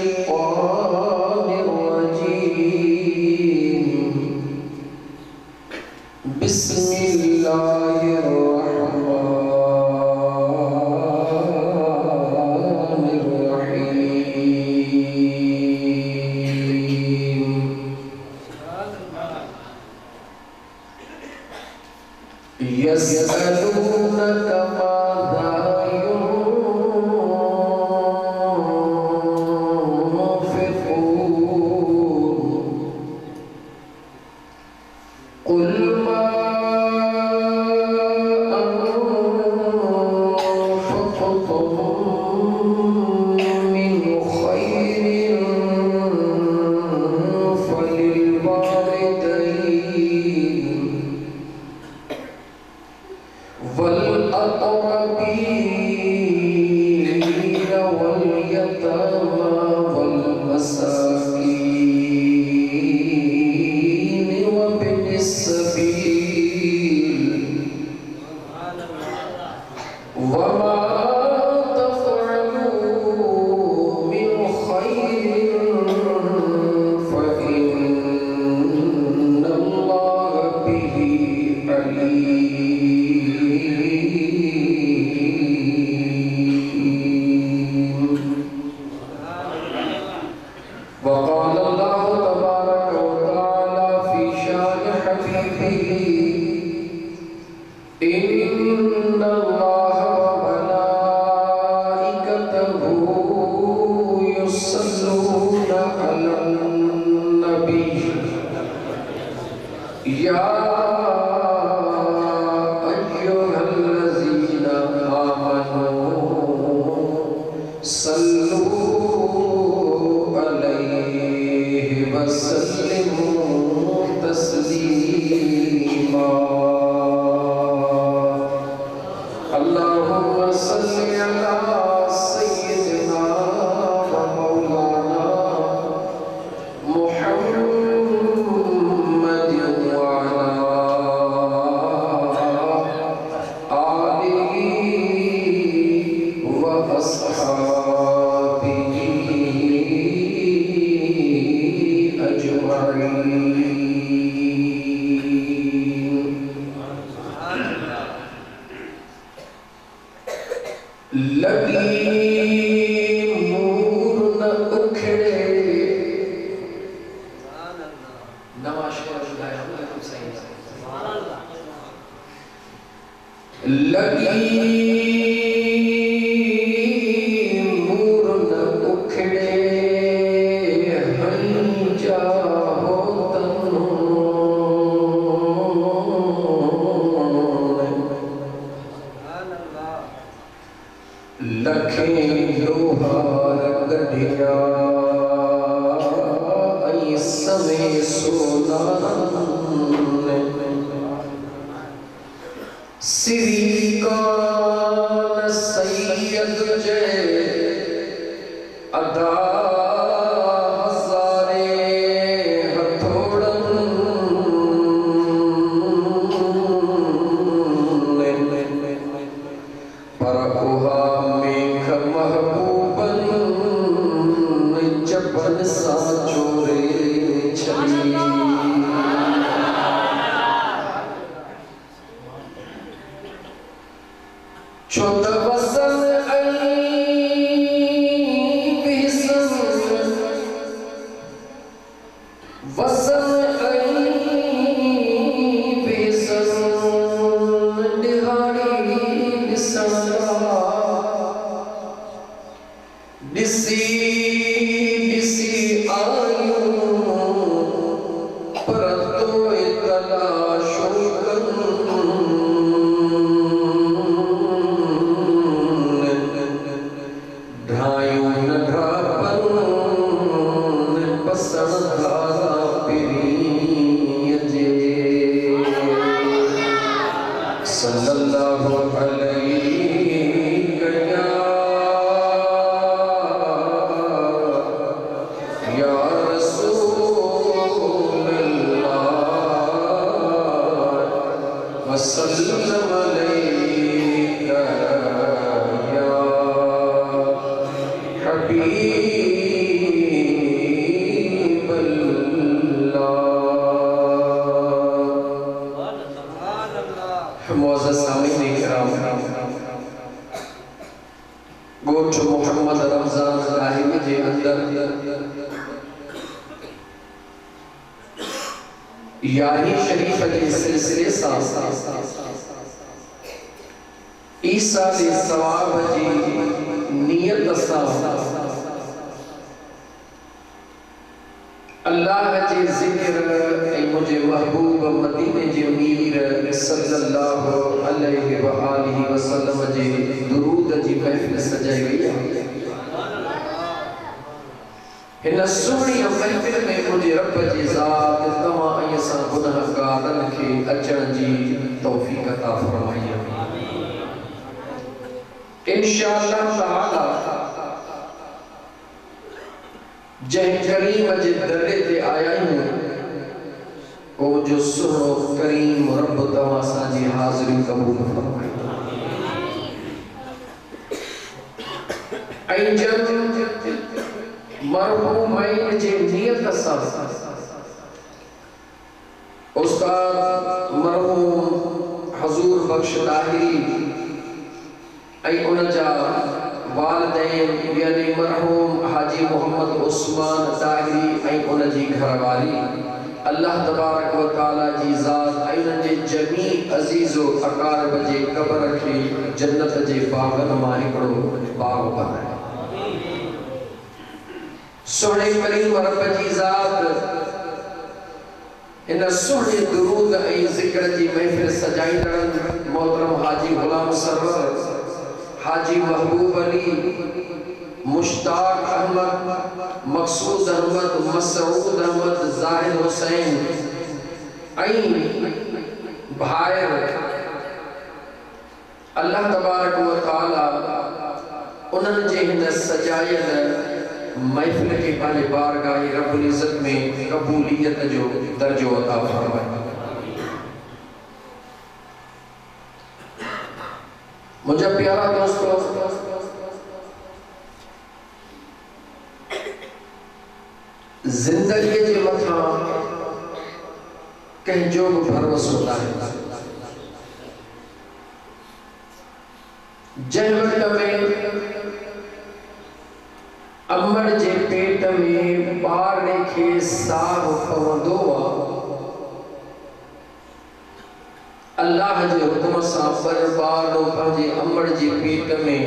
الشيطان الرجيم कहिया ऐ समय सोनान श्री कान सैयद जय अदा हजारे हथोड़न पर उहा मेघ महबूबन जपन सा चोरे छली चौद वसन वसन बेसन दिहाड़ी दिसंगा दिसी दिसी आयूं पर तो तलाशों ढायूं न ढापन पसंद सल्लल्लाहु अलैहि या रसूलल्लाह वसल्लम अलैका या हबीबल्लाह। मुअज़्ज़ज़ सामीन इकराम, गोठ मोहम्मद रमज़ान ज़ाहिरी जे अंदर यारी शरीफ के सिलसिले सां ईसा जे सवाब जी नियत सां अल्लाह जे ज़िक्र ऐं मुझे महबूब मदीने जे मीर सल्लल्लाहु अलैहि व आलिहि वसल्लम जे दुरूद जी महफ़िल सजाई वई आहे। हिन सुहिणी महफ़िल में मुझे रब जी ज़ात तव्हां ऐं असां गुनाहगारनि खे अचण जी तौफ़ीक़ अता फ़रमाई आहे। इंशाअल्लाह ताला जंहिं करीम जे दरे ते आया आहियूं ओ जो सुहिणो करीम रब तव्हां असांजी हाज़िरी क़बूल फरमाए ऐं जब मरहूमैन जे नियत सां उस्ताद मरहूम हज़ूर बख्श ताहिरी ऐं उन जा वालिदैन यानी मरहूम हाजी मोहम्मद उस्मान ताहिरी ऐं उन जी घरवारी अल्लाह तबारक व तआला जी ज़ात ऐं उन्हनि जे जमी अज़ीज़ो अकारब जे क़ब्र खे जन्नत जे बाग़नि मां हिकिड़ो बाग़ बणाए। सुहिणे करीम रब जी ज़ात इन सुहिणे दुरूद ऐं ज़िक्र जी महफ़िल सजाईंदड़नि मोहतरम हाजी गुलाम सरवर हाजी महबूब अली मुश्ताक अहमद मकसूद अहमद मसऊद अहमद ज़ाहिद हुसैन ऐं भाइर अल्लाह तबारक व तआला उन्हनि जे हिन सजायल महफ़िल खे पंहिंजे बारगाह रब्बुल इज़्ज़त में क़बूलियत जो दर्जो अता फ़रमाए। मुझे प्यारा दोस्तों, जिंदगी जे मथा कंहिंजो बि भरोसो नाहे। जंहिं वक़्त में अमड़ जे पेट में ॿारणे खे साह पवंदो आहे अल्लाह जे हुक्म सां पर ॿारड़ो पंहिंजे अमड़ जे पेट में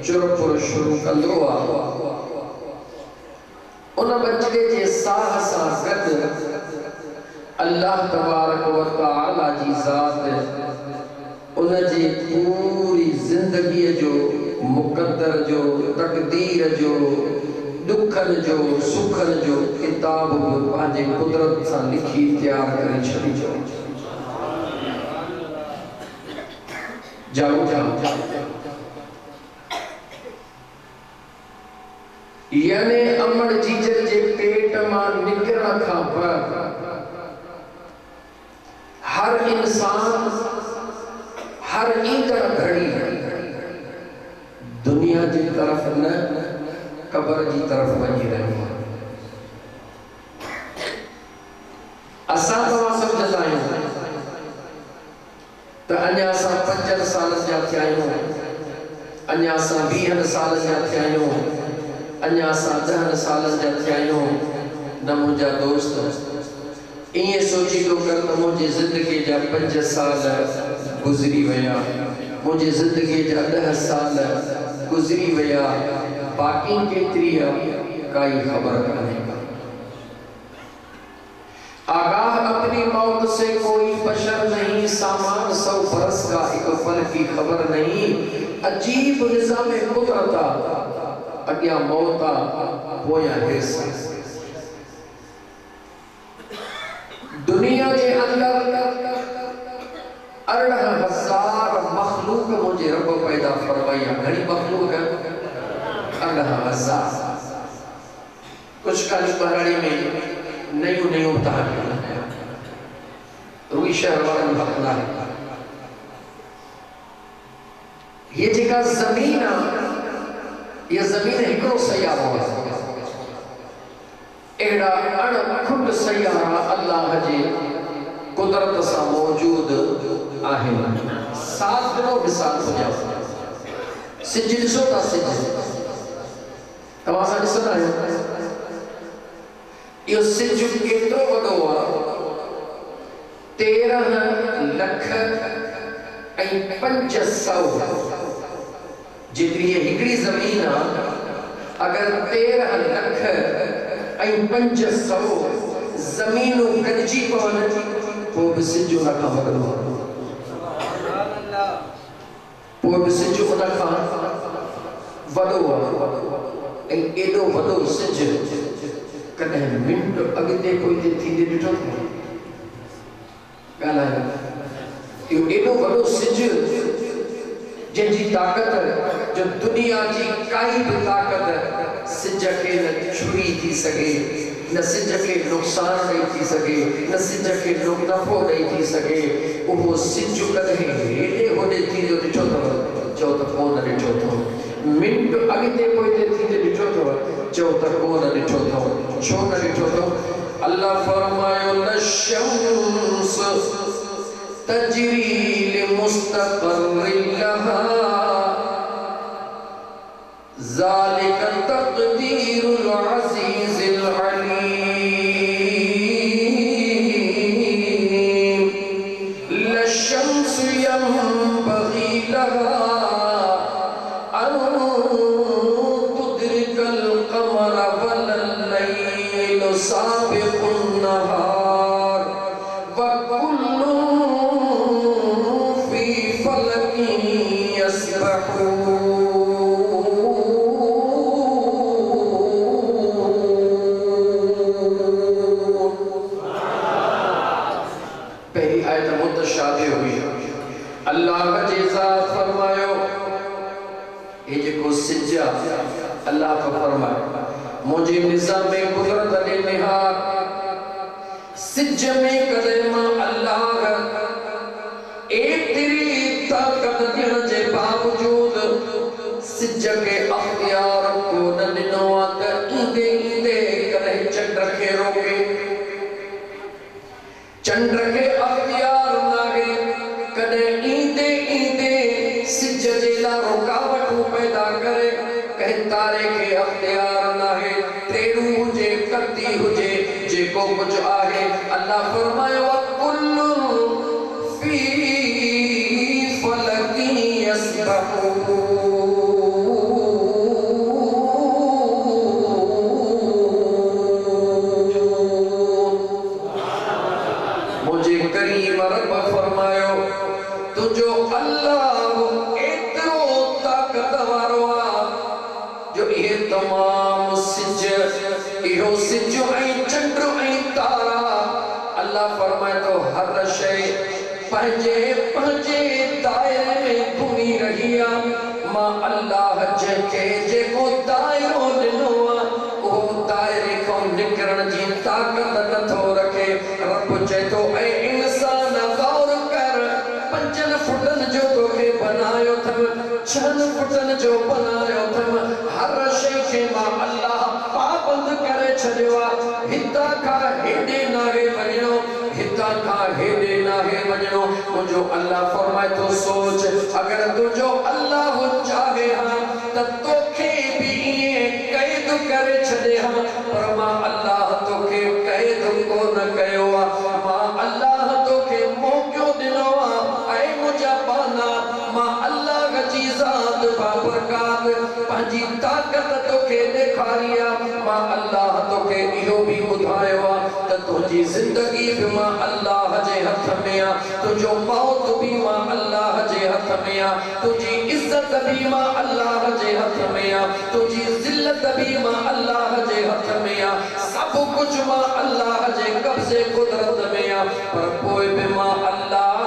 चुरपुर शुरू कंदो आहे। उन बच्चे जे साह सां गॾु अल्लाह तबारक व तआला जी ज़ात उन जी पूरी ज़िंदगीअ जो मुक़द्दर जो तक़दीर जो दुखन जो सुखन जो किताब पांजे कुदरत से लिखी तैयार करे छड़ी जो जाओ जाओ यानी अमर जीजर जे पेट में निकलना खा पर हर इंसान हर ईंदड़ घड़ी दुनिया की तरफ न कबर की तरफ वही रही है। असा तवा समझदा आहियूं त अञा असां 5 साल जा थिया आहियूं, अञा असां 20 साल जा थिया आहियूं, अञा असां 10 साल जा थिया आहियूं। न मुंहिंजा दोस्त इएं सोची तो कर त मुंहिंजी ज़िंदगी जा 5 साल गुज़री विया, मुंहिंजी ज़िंदगी जा 10 साल गुज़री विया, बाकी केतरी काई खबर नहीं। आगाह अपनी मौत से कोई बशर नहीं, सामान 100 बरस का एक पल की खबर नहीं। अजीब निज़ाम कुदरत अग्या मौता पोया हिस्सा। दुनिया के अंदर 18,000 मखलूक मुझे रब पैदा फरमाया। घणी मखलूक है 18,000। कुछ काली पहाड़ी में नयू नयू रुई शहर वाला हकला है। ये जेका जमीन ये जमीन एकड़ो सयारो है, एड़ा अणखुंड सयारा अल्लाह जे कुदरत सा मौजूद आहे। 7 दिनों मिसाल बुझाओ, सिज ॾिसो था, सिज तव्हां सां ॾिसंदा आहियो। इहो सिज केतिरो वॾो आहे, 13,500,000 जितनी ये हिकड़ी जमीन आ। अगर 13,500,000 जमीनों कनजी पवन वो भी सिजो न खा वगलो, वो भी सिजो न खा वडो ऐं एडो वडो सिज कॾहिं मिंट अॻिते कोई ते थींदे ॾिठो ॻाल्हायो। इहो एडो वॾो सिज जंहिंजी ताकत जो दुनिया की काई भी ताकत सिज के न छुरी थी सके, न सिज के नुकसान नहीं थी सके, न सिज के नफ़ो नहीं थी सके। वो सिज कदे हेॾे होॾे थींदो ॾिठो अथव चओ त कोन ॾिठो अथव। मिंट अॻिते पोइते थींदे ॾिठो अथव चओ त कोन ॾिठो अथव। छो न ॾिठो अथव? अल्लाह फरमायो लशम्स तजरी लिमुस्तक़र्रिन लहा ज़ालिका तक़दीरुल अज़ीज़िल अलीम। लशम्स यंबग़ी लहा अन तुदरिकल क़मर वल्लैलु साबिक़ुन नहार व कुल्लुन फी फलकिन यस्बहून। पहली आयत मुतशाबिह हुई। अल्लाह जी ज़ात फरमायो ये जेको सिज अल्लाह का फरमायो मुझे निज़ाम कुदरत ने निहार सिज में कदम अल्लाह एतरी ताकत ॾियण जे बावजूद सिज के अख्तियार को न ॾिनो आहे त ईंदे ईंदे कॾहिं चंड खे रोके, चंड के अख्तियार नाहे कदे ईंदे ईंदे सिज जे लाइ रुकावटूं पैदा करे। कहीं तारे के अख्तियार नाहे, तेरू हुजे कती हुजे जेको कुछ आहे। अल्लाह फरमायो कुल्लु फी फलकिन यस्बहून। मुझे करीम रब फरमायो तुझो अल्लाह एतरो ताकत वारो आ जो ये तमाम सिज इहो सिजो ऐं चंड ऐं तारा अल्लाह फरमाए तो हर शइ पंहिंजे पंहिंजे दायरे में घुमी रही आहे। मां अल्लाह जंहिंखे जेको दायरो ॾिनो आहे उहो दायरे खां निकिरण जी ताक़त नथो रखे। रब चए थो ऐं इंसान गौर कर, 5 फुटनि जो तोखे बनायो अथमि, 6 फुटनि जो बनायो अथमि। हर शइ खे मां अल्लाह पाबंद करे छॾियो आहे। हितां खां हेॾे नाहे वञणो, हितां खां हेॾे नाहे वञणो। मुंहिंजो अल्लाह फरमाए थो सोच, अगरि तुंहिंजो अल्लाह चाहे हा त तोखे बि ईअं क़ैद करे छॾे हा, पर मां अल्लाह तोखे क़ैद कोन कयो आहे। मां अल्लाह तोखे मौक़ो ॾिनो आहे। ऐं मुंहिंजा बाना मां अल्लाह जी ज़ात बाबरकात पंहिंजी ताक़त तोखे ॾेखारी आहे। मां अल्लाह तोखे इहो बि ॿुधायो आहे त तुंहिंजी ज़िंदगी बि मां अल्लाह जे हथ में आहे, तुंहिंजो मौत बि मां अल्लाह जे हथ में आहे, तुंहिंजी इज़त बि मां अल्लाह जे हथ में आहे, तुंहिंजी ज़िल्लत बि मां अल्लाह जे हथ में आहे। सभु कुझु मां अल्लाह जे कब्ज़े कुदरत में आहे। पर पोइ बि मां अल्लाह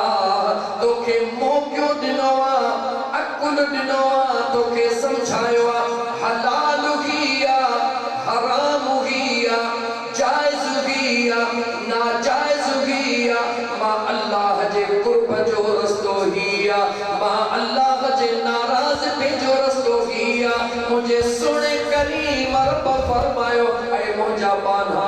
तोखे मौक़ो ॾिनो आहे, अकुल ॾिनो आहे, तोखे सम्झायो आहे। हलाल ही आहे, हराम ही आहे, जाइज़ ही आहे, नाजाइज़ ही आहे। मां अल्लाह जे कुर्ब जो रस्तो ही आहे, मां अल्लाह जे नाराज़गी जो रस्तो ही आहे। मुंहिंजे सुहिणे करीम रब फरमायो ऐं मुंहिंजा बाना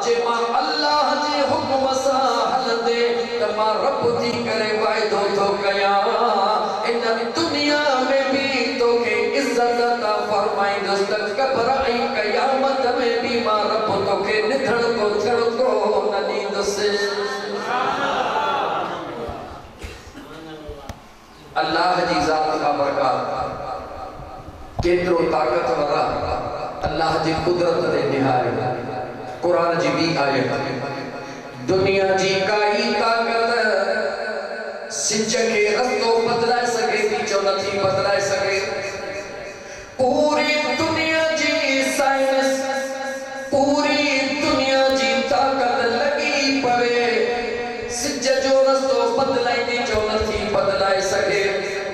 जे मां अल्लाह जे हुक्म सां हलंदे त मां रब थी करे वाइदो थो कयां, इन दुनिया में बि तोखे इज़त अता फरमाईंदुसि त क़ब्र ऐं क़यामत में बि मां रब तोखे निधण को थियण कोन ॾींदुसि। अल्लाह जी ज़ात का बरकत केतिरो ताक़तवर आहे, अल्लाह जी कुदरत ते निहारे। कुरान जी ॿी आयत, दुनिया जी काई ताक़त सिज खे रस्तो बदिलाए सघे थी, जो नथी बदिलाए सघे। पूरी दुनिया जी साइंस, पूरी दुनिया जी ताक़त लगी पवे, सिज जो रस्तो बदिलाईंदी, जो नथी बदिलाए सघे।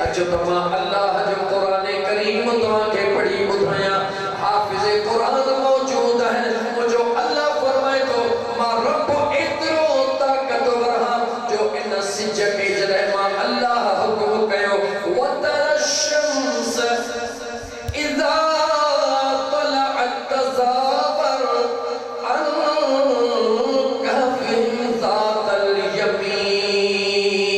अचो त मां अल्लाह जो क़ुरान करीम तव्हांखे पढ़ी ॿुधायां। हाफ़िज़ क़ुरान मौजूद आहिनि। मुंहिंजो अल्लाह फरमाए थो मां रब एतिरो ताक़तवर आहियां जो इन सिज खे जॾहिं मां अल्लाह हुकुम कयो वतर शम्स इज़ा तलअत तज़ावर अन कहफिन ज़ातल यमीन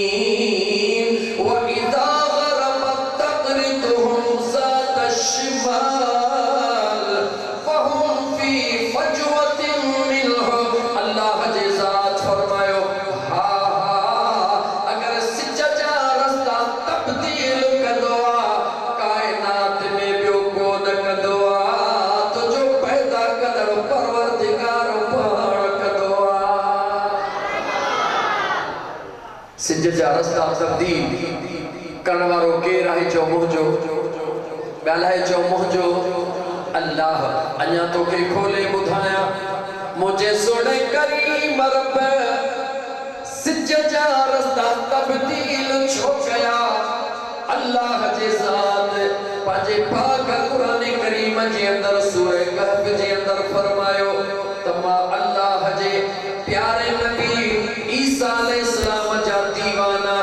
व इज़ा गरबत तक़रिदुहुम ज़ात शिमाल फहुम फी फजवतिन मिनहु। अल्लाह जे ज़ात फरमायो हा हा, अगर सिज जा रस्ता तब्दील कंदो आहे कायनात में ॿियो कोन कंदो आहे, तुंहिंजो पैदा कंदड़ परवरदिगार पाण कंदो आहे। सिज जा रस्ता तब्दील करण वारो केरु आहे? चओ मुंहिंजो, ॻाल्हाए चओ मुंहिंजो अल्लाह। अञा तोखे खोले ॿुधायां, मुंहिंजे सोणे करीम रब सिज जा रस्ता तब्दील छो कया? अल्लाह जे ज़ात पंहिंजे पाक क़ुरान करीम जे अंदर सूरह कहफ जे अंदर फरमायो त मां अल्लाह जे प्यारे नबी ईसा अलैहिस्सलाम जा दीवाना,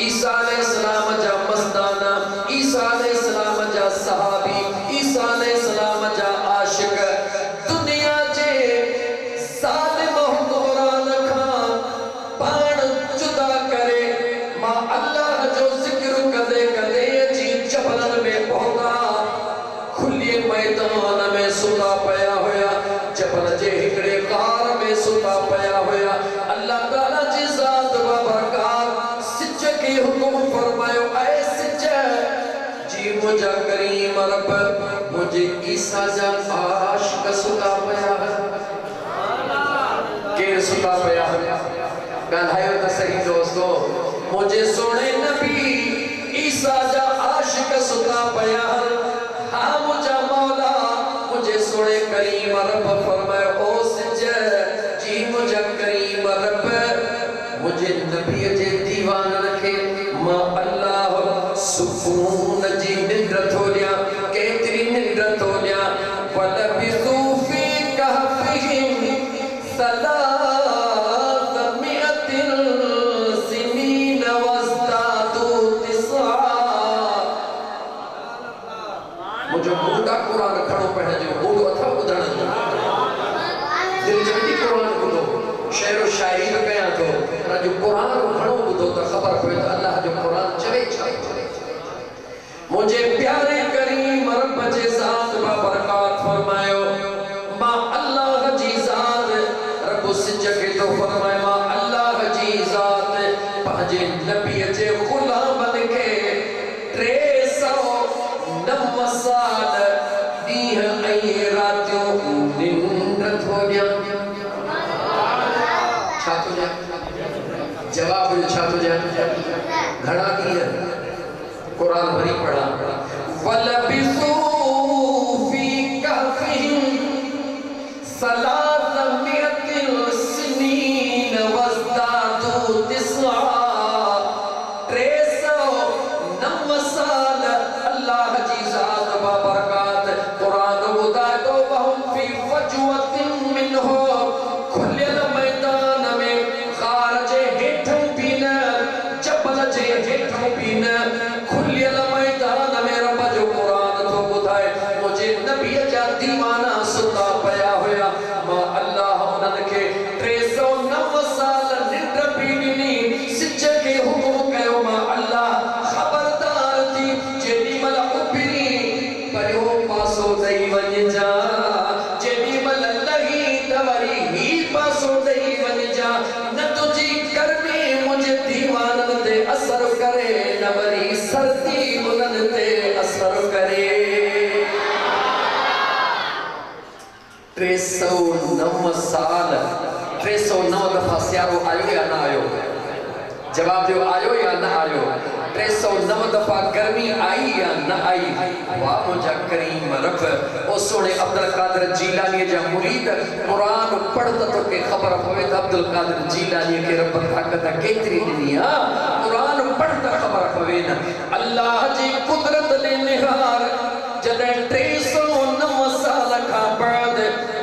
ईसा अलैहिस्सलाम जा मस्ताना, ईसा अलैहिस्सलाम जा सहाबी, ईसा अलैहिस्सलाम जा आशिक दुनिया जे ज़ालिम हुक्मरान खां पाण जुदा करे मां अल्लाह जो ज़िक्र कंदे कंदे अची जबलनि में पहुता। खुले मैदान में सुता पिया हुया, जबल जे हिकिड़े ग़ार में सुता पिया हुया। अल्लाह ताला जी ज़ात बाबरकात सिज खे हुकुम फरमायो ऐ सिज जी मुंहिंजा करीम रब मुंहिंजे ईसा जा आशिक सुता पिया। केरु सुता पिया? ॻाल्हायो त सही दोस्तो, मुंहिंजे सोणे नबी ईसा जा आशिक सुता पिया। हा मुंहिंजा मौला मुंहिंजे सोणे सोने करीम रब फरमाए ओ सिज जी मुझे करीम रब मुझे नबी जे दीवान रखे मां अल्लाह सुकून जी निंद्र थोलिया केतरी निंद्र थोलिया वल बिसूफी कहफिहिम सलात मिअतिन सिनीन वस्तादु तिसा मुझे बूढ़ा कुरान खड़ो पढ़ने जो बूढ़ो अथा बुधण जो दिल जल्दी कुरान बुधो शेर और शायरी में कया तो ना जो कुरान खड़ो बुधो तो खबर पवे तो अल्लाह जो कुरान चवे मुझे प्यारे करीम रब जे ज़ात बा बरकात फरमायो मां अल्लाह जी ज़ात रब सिज के तो फरमाए मां अल्लाह जी ज़ात पाजे नबी जे गुलाम के 309 साल दीह ऐं रातियों निंद्र थोड़िया छा तो जा जवाब छा तो जा घड़ा दीह कुरान भरी पढ़ा वल बिसूफी कहफिहिम सलात मिअतिन सिनीन वस्तादु तिसा 309 साल अल्लाह जी ज़ात बा बरकात कुरान बुधा तो वहुम फी फजवतिन मिनहु खुलियल मैदान में गार जे हेठों भी न जबल जे हेठों भी न खुलियल मैदान में रब जो कुरान तो बुधाए मुझे नबी जा दीवाना सुता पया होया मां अल्लाह उनन के 309 साल निंद्र भी ॾिनी सिज के हुकुम कयो मां अल्लाह खबरदार थी जेडी मल उभरी पयो पासो दई वञ जा जेडी मल लही तवरी ही पासो दई वञ जा न तुझी करनी मुझे दीवानन ते असर करे न वरी सर्दी उनन ते असर करे 309 साल 309 दफा सियारो आयो या ना आयो जवाब दो आयो या ना आयो 309 दफा गर्मी आई या ना आई वाह मुझा करीम रब ओ सोने अब्दुल कादिर जीलानी जा मुरीद कुरान पढ़त तो के खबर पवे त अब्दुल कादिर जीलानी के रब ताकत केतरी ॾिनी कुरान पढ़त खबर पवे न अल्लाह जी कुदरत ने निहार जदे 309 साल का बाद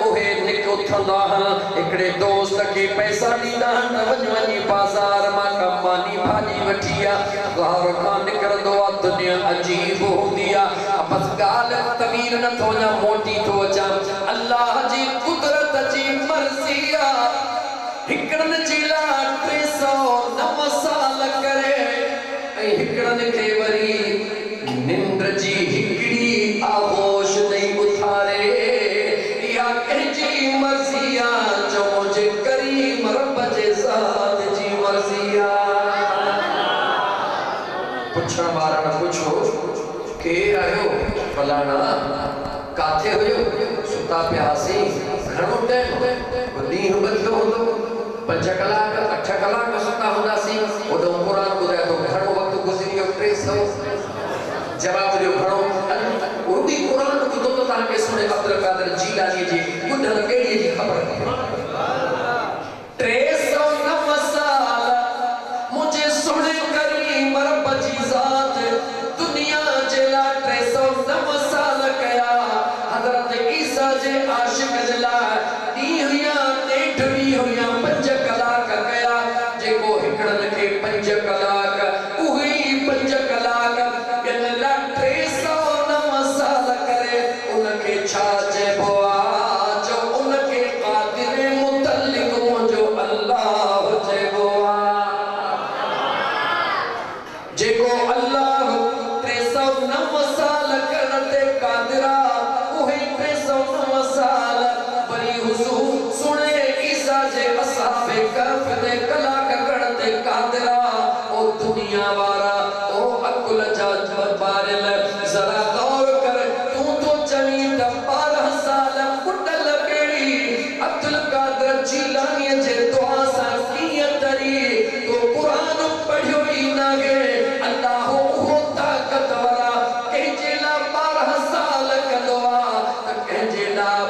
ओहे निक उथंदा एकड़े दोस्त के पैसा दीदा न वञी बाजार मां कमानी भाजी वठिया घर खां निकरंदो आ दुनिया अजीब होंदी आ बस गाल तवीर न थो ना मोटी थो अचा अल्लाह जी कुदरत जी मर्ज़ी आ हिकड़न जी ला 309 साल करे ऐं हिकड़न के वरी निंद्र जी हिकड़ी आगोश नहीं उथारे या कंहिंजी मर्ज़ी आ जो मुझे करीम रब जे ज़ात जी मर्ज़ी आ पुछण वारन पुछो केर आयो फलाना काथे हुयो सुता पियासी घणो टाइम ॾींहुं बदलो हूंदो 5 कलाक 8 कलाक सुता हूंदासीं ओॾो कुरान ॿुधाए थो घणो वक़्तु गुज़री वियो 300 जवाब ॾियो घणो उर्दी कुरान ॿुधो त तव्हांखे सुने अब्दुल कादिर जीलानी जी ॿुधण कहिड़ी जी ख़बर पए 309 साल मुझे सुने करीम रब जी ज़ात दुनिया जे लाइ 309 साल कया हज़रत ईसा जे आशिक जे लाइ ॾींहुं या ॾेढ ॾींहुं या 5 कलाक कया जेको हिकड़न खे 5 कलाक उही 5 कलाक ॿियनि लाइ 309 साल करे उनखे छा चइबो आहे जो उनखे क़ादिर मुतल्लिक़ मुंहिंजो अल्लाह चइबो आहे जेको अल्लाह 309 साल करण ते क़ादिर आहे उहे 309 साल वरी हुज़ूर सुणे ईसा जे असहाबे कहफ़ ते कलाक करण ते क़ादिर आहे ओ दुनिया वारा ओ अकुल जा बारिल ज़रा गौर कर तूं तो चवी त 12 साल कुटल बेड़ी अब्दुल कादिर जीलानी जे दुआ सां कीअं तरी तो कुरान पढ़ियो ई नागे अल्लाह उहो ताक़त वारा कंहिंजे लाइ 12 साल कंदो आहे त कंहिंजे लाइ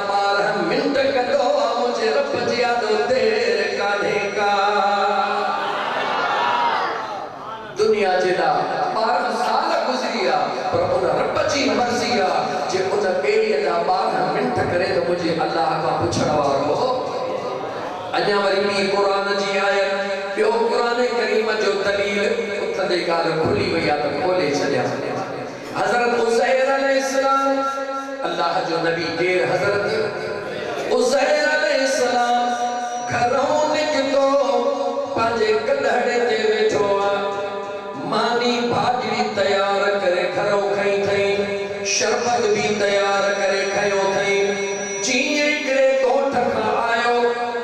मुझे अल्लाह का पुछड़ा वारो अजा वरी भी कुरान जी आयत पियो कुरान करीम जो दलील उतदे गाल खुली वया तो खोले छया हजरत उज़ैर अलैहिस्सलाम अल्लाह जो नबी केर हजरत उज़ैर अलैहिस्सलाम घरों निकतो पांजे कलहड़े ते वेठो मानी भाजी तैयार करे घरों खई थई शरबत भी तैयार करे खयो थई जीए करे गोठ खा आयो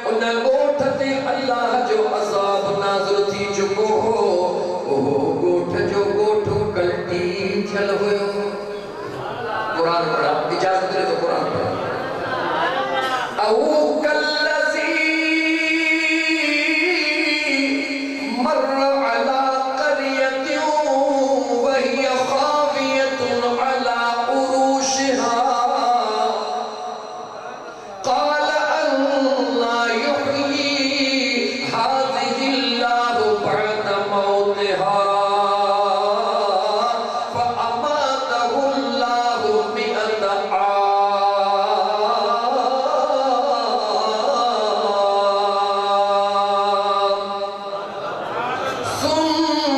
उन गोठ ते अल्लाह जो अज़ाब नाज़िल थी चुको हो ओहो गोठ जो गोठ कल्टी थियल हुयो कुरान पढ़ा इजाजत दे तो कुरान पढ़ा औ कल्लज़ी मर्र अला क़रियतिन वहिय ख़ावियतुन अला उरूशिहा क़ाल अन्ना युहयी हाज़िहिल्लाहु बअद मौतिहा फ़अमातहुल्लाहु मिअत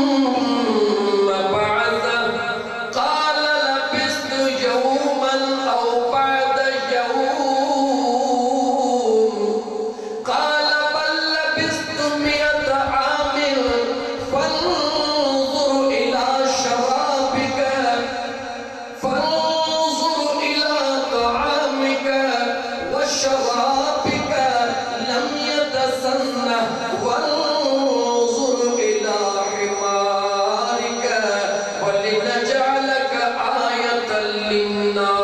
ثم بعثه قال لبثت يوما أو بعد يوم قال بل لبثت 100 عام فانظر إلى شرابك فانظر إلى طعامك وشرابك لم يتسنه وانظر إلى حمارك ولنجعلك آية للناس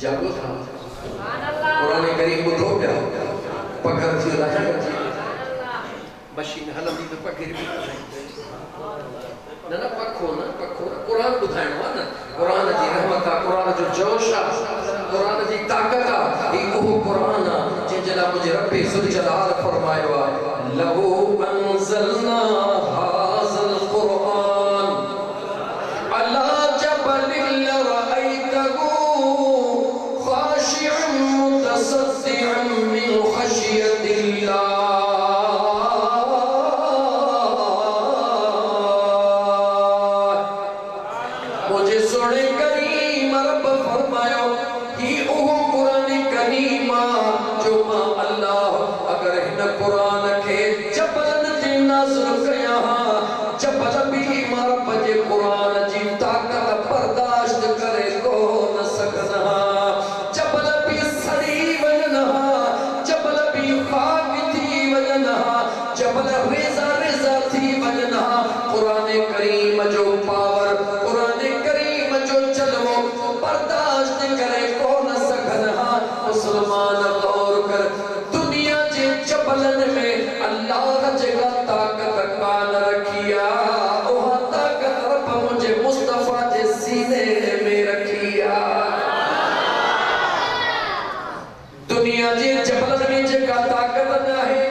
जागो था कुरान करीम को दो क्या पकड़ थी राजा का थी मशीन हलंदी तो पकड़ भी ना पखो ना कुरान बुधाइणो आहे न कुरान जी रहमत आहे कुरान जो जोश आहे कुरान जी ताकत आहे ही उहो कुरान आहे जंहिंजे लाइ मुंहिंजे रब ज़ुल जलाल फरमायो आहे लहू अंज़लना हाज़ल क़ुरआन अला जबलिन लरअयतहु ख़ाशिअन मुतसद्दिअन मिन ख़शियतिल्लाह मुझे सोने करीम रब फरमायो कि ओह कुरान करीम जो मां अल्लाह अगर इन कुरान के जबलन ते नाज़िल कया जबल भी मां रब जे कुरान जी ताकत बर्दाश्त करे को न सकना जबल भी सड़ी वजना जबल भी खाक थी वजना जबल रेज़ा रेज़ा थी वजना कुरान करीम जो पावर कुरान करीम जो चलवो बर्दाश्त करे को न सकना मुसलमान गौर कर दुनिया जे जबलन में अल्लाह जगह ताकत कान रखिया ओहा ताकत रब मुझे मुस्तफा जे सीने में रखिया दुनिया जे जबलन में जगह ताकत न है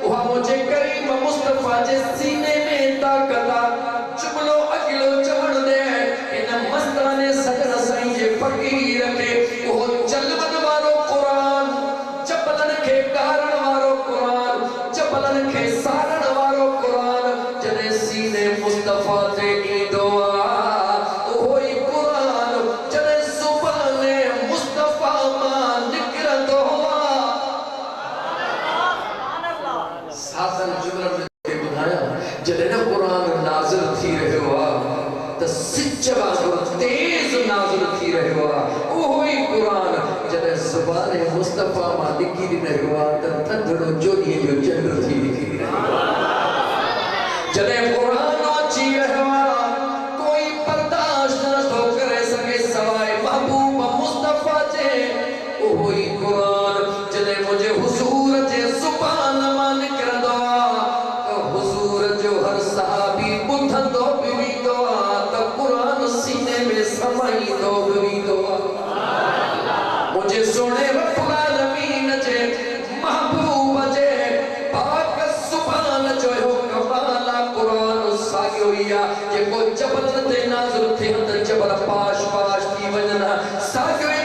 ओहा मुझे करीम मुस्तफा जे सीने में ताकत जुमलो अगलो चवण दे इन मस्ताने सजन साईं जे फकीर के ओ चलवन वारो कुरान जबलन के कारण वारो कुरान जबलन के सारण वारो कुरान जने सीने मुस्तफा ते ईंदो आ ओही कुरान जने ज़ुबाने मुस्तफा मां निकरंदो आ सासन जुमलन के बुधाया जने न कुरान नाज़िल थी रहियो आ त सिच वांगुरु तेज नाज़िल थी रहियो आ ओही कुरान जने ज़ुबाने मुस्तफा मां निकिरी रहियो आ त थधड़ो जोड़ीअ जो चंड थी निकिरी रहियो आ जने कुरान अची रहियो आ कोई बर्दाश्त न थो करे सके सवाइ महबूब मुस्तफा जे ओही कुरान जने मुझे हुजूर जे ज़ुबान मां निकिरंदो आ त हुजूर जो हर सहाबी ॿुधंदो बि वेंदो आ त कुरान सीने में समाईंदो बि वेंदो आ मुझे सोने रब्बुल आलमीन जे महबूब जे पाक ज़ुबान जो कमाल कुरान जबल ते नाज़िल थियन त जबल पाश पाश थी वञनि साॻियो